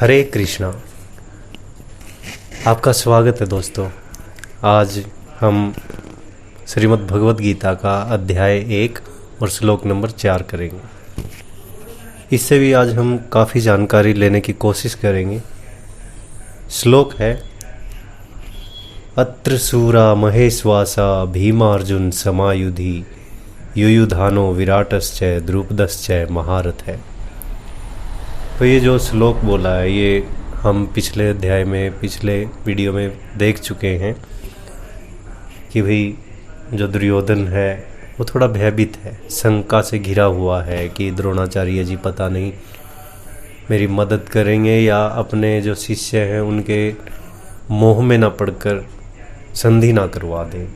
हरे कृष्णा। आपका स्वागत है दोस्तों। आज हम श्रीमद् भगवद गीता का अध्याय 1 और श्लोक नंबर 4 करेंगे। इससे भी आज हम काफ़ी जानकारी लेने की कोशिश करेंगे। श्लोक है, अत्र सूरा महेश्वासा भीमार्जुन समायुधि युयुधानो विराटश्च द्रुपदश्च महारथ है। तो ये जो श्लोक बोला है ये हम पिछले अध्याय में, पिछले वीडियो में देख चुके हैं कि भाई जो दुर्योधन है वो थोड़ा भयभीत है, शंका से घिरा हुआ है कि द्रोणाचार्य जी पता नहीं मेरी मदद करेंगे या अपने जो शिष्य हैं उनके मोह में ना पड़कर संधि ना करवा दें,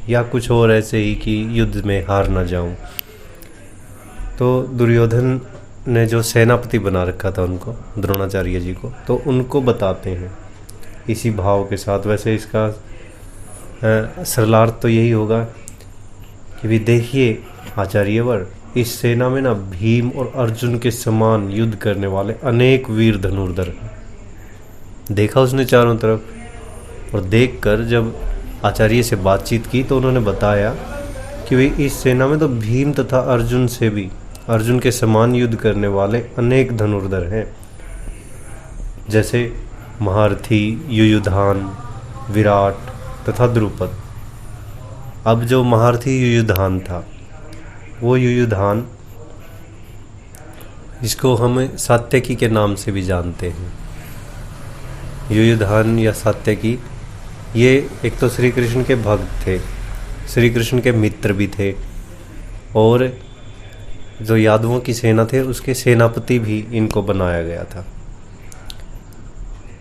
या कुछ और ऐसे ही कि युद्ध में हार ना जाऊं। तो दुर्योधन ने जो सेनापति बना रखा था उनको, द्रोणाचार्य जी को, तो उनको बताते हैं इसी भाव के साथ। वैसे इसका सरलार्थ तो यही होगा कि भी देखिए आचार्यवर, इस सेना में ना भीम और अर्जुन के समान युद्ध करने वाले अनेक वीर धनुर्धर हैं। देखा उसने चारों तरफ, और देखकर जब आचार्य से बातचीत की तो उन्होंने बताया कि भाई इस सेना में तो भीम तथा अर्जुन से भी, अर्जुन के समान युद्ध करने वाले अनेक धनुर्धर हैं, जैसे महारथी, युयुधान, विराट तथा द्रुपद। अब जो महारथी युयुधान था, वो युयुधान इसको हम सात्यकी के नाम से भी जानते हैं। युयुधान या सात्यकी ये एक तो श्री कृष्ण के भक्त थे, श्री कृष्ण के मित्र भी थे, और जो यादवों की सेना थे उसके सेनापति भी इनको बनाया गया था।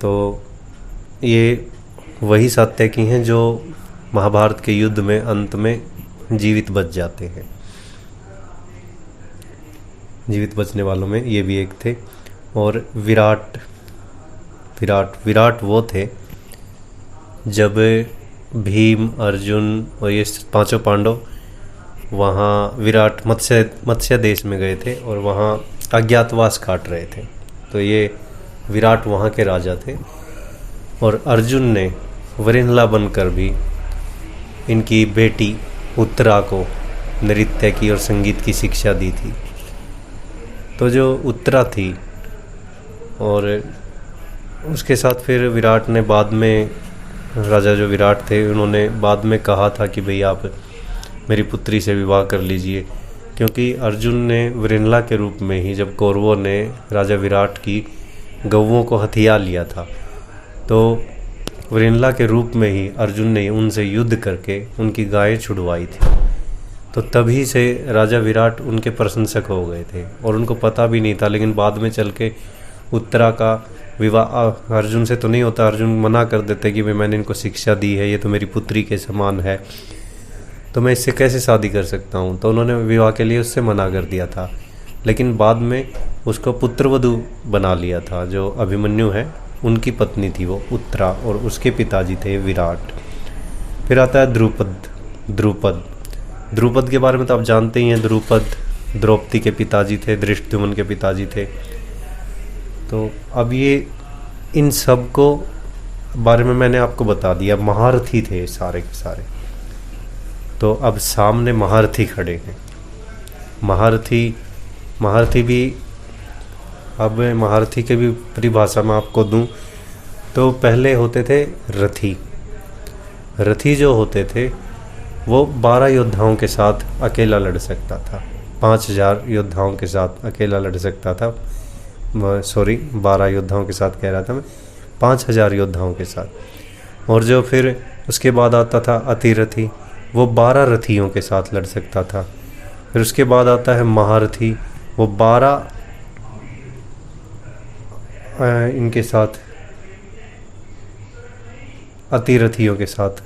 तो ये वही सात्यकी हैं जो महाभारत के युद्ध में अंत में जीवित बच जाते हैं। जीवित बचने वालों में ये भी एक थे। और विराट वो थे जब भीम, अर्जुन और ये पांचों पांडव वहाँ विराट मत्स्य देश में गए थे और वहाँ अज्ञातवास काट रहे थे। तो ये विराट वहाँ के राजा थे, और अर्जुन ने वरिणला बनकर भी इनकी बेटी उत्तरा को नृत्य की और संगीत की शिक्षा दी थी। तो जो उत्तरा थी, और उसके साथ फिर विराट ने बाद में, राजा जो विराट थे उन्होंने बाद में कहा था कि भाई आप मेरी पुत्री से विवाह कर लीजिए, क्योंकि अर्जुन ने वृणला के रूप में ही, जब कौरवों ने राजा विराट की गौओं को हथिया लिया था, तो वृणला के रूप में ही अर्जुन ने उनसे युद्ध करके उनकी गायें छुड़वाई थी। तो तभी से राजा विराट उनके प्रशंसक हो गए थे, और उनको पता भी नहीं था। लेकिन बाद में चल के उत्तरा का विवाह अर्जुन से तो नहीं होता, अर्जुन मना कर देते कि भाई मैंने इनको शिक्षा दी है, ये तो मेरी पुत्री के समान है, तो मैं इससे कैसे शादी कर सकता हूँ। तो उन्होंने विवाह के लिए उससे मना कर दिया था। लेकिन बाद में उसको पुत्रवधू बना लिया था। जो अभिमन्यु है उनकी पत्नी थी वो उत्तरा, और उसके पिताजी थे विराट। फिर आता है द्रुपद के बारे में तो आप जानते ही हैं। द्रुपद द्रौपदी के पिताजी थे, धृष्टद्युम्न के पिताजी थे। तो अब ये इन सब को बारे में मैंने आपको बता दिया। महारथी थे सारे के सारे। तो अब सामने महारथी खड़े हैं। महारथी भी, अब महारथी के भी परिभाषा में आपको दूं तो पहले होते थे रथी जो होते थे वो 12 योद्धाओं के साथ अकेला लड़ सकता था। 5000 योद्धाओं के साथ अकेला लड़ सकता था। 12 योद्धाओं के साथ कह रहा था मैं, 5000 योद्धाओं के साथ। और जो फिर उसके बाद आता था अतिरथी, वो 12 रथियों के साथ लड़ सकता था। फिर उसके बाद आता है महारथी, वो 12 इनके साथ अतिरथियों के साथ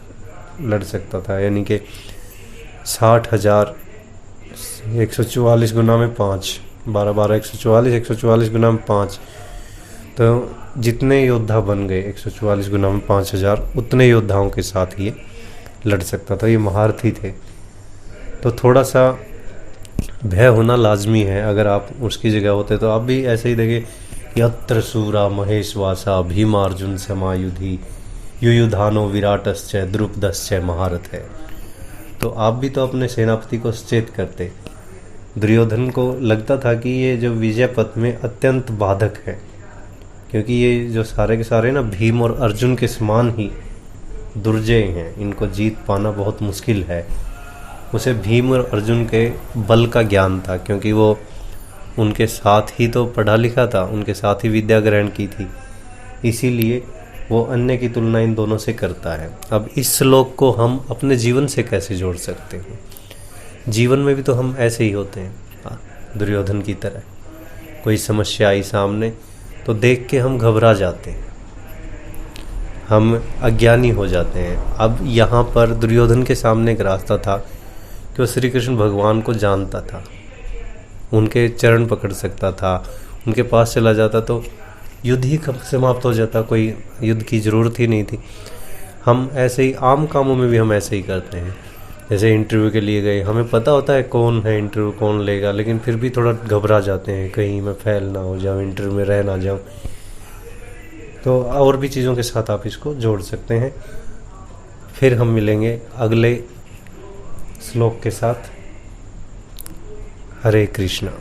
लड़ सकता था। यानी कि 60,000, 144 गुना में 5, 12 144, 144 गुना में 5, तो जितने योद्धा बन गए 144 गुना में 5000, उतने योद्धाओं के साथ ये लड़ सकता था। ये महारथी थे। तो थोड़ा सा भय होना लाजमी है। अगर आप उसकी जगह होते तो आप भी ऐसे ही देखें यत्र सूरा महेशवासा भीमार्जुन समायुधि युयुधानो विराटश्च द्रुपदश्च महारथ है। तो आप भी तो अपने सेनापति को सचेत करते। दुर्योधन को लगता था कि ये जो विजय पथ में अत्यंत बाधक है, क्योंकि ये जो सारे के सारे ना भीम और अर्जुन के समान ही दुर्जय हैं, इनको जीत पाना बहुत मुश्किल है। उसे भीम और अर्जुन के बल का ज्ञान था, क्योंकि वो उनके साथ ही तो पढ़ा लिखा था, उनके साथ ही विद्या ग्रहण की थी, इसीलिए वो अन्य की तुलना इन दोनों से करता है। अब इस श्लोक को हम अपने जीवन से कैसे जोड़ सकते हैं? जीवन में भी तो हम ऐसे ही होते हैं, दुर्योधन की तरह। कोई समस्या आई सामने तो देख के हम घबरा जाते हैं, हम अज्ञानी हो जाते हैं। अब यहाँ पर दुर्योधन के सामने एक रास्ता था कि वो श्री कृष्ण भगवान को जानता था, उनके चरण पकड़ सकता था, उनके पास चला जाता तो युद्ध ही समाप्त हो जाता, कोई युद्ध की ज़रूरत ही नहीं थी। हम ऐसे ही आम कामों में भी हम ऐसे ही करते हैं। जैसे इंटरव्यू के लिए गए, हमें पता होता है कौन है इंटरव्यू, कौन लेगा, लेकिन फिर भी थोड़ा घबरा जाते हैं, कहीं मैं फेल ना हो जाऊँ, इंटरव्यू में रह ना जाऊँ। तो और भी चीज़ों के साथ आप इसको जोड़ सकते हैं। फिर हम मिलेंगे अगले श्लोक के साथ। हरे कृष्णा।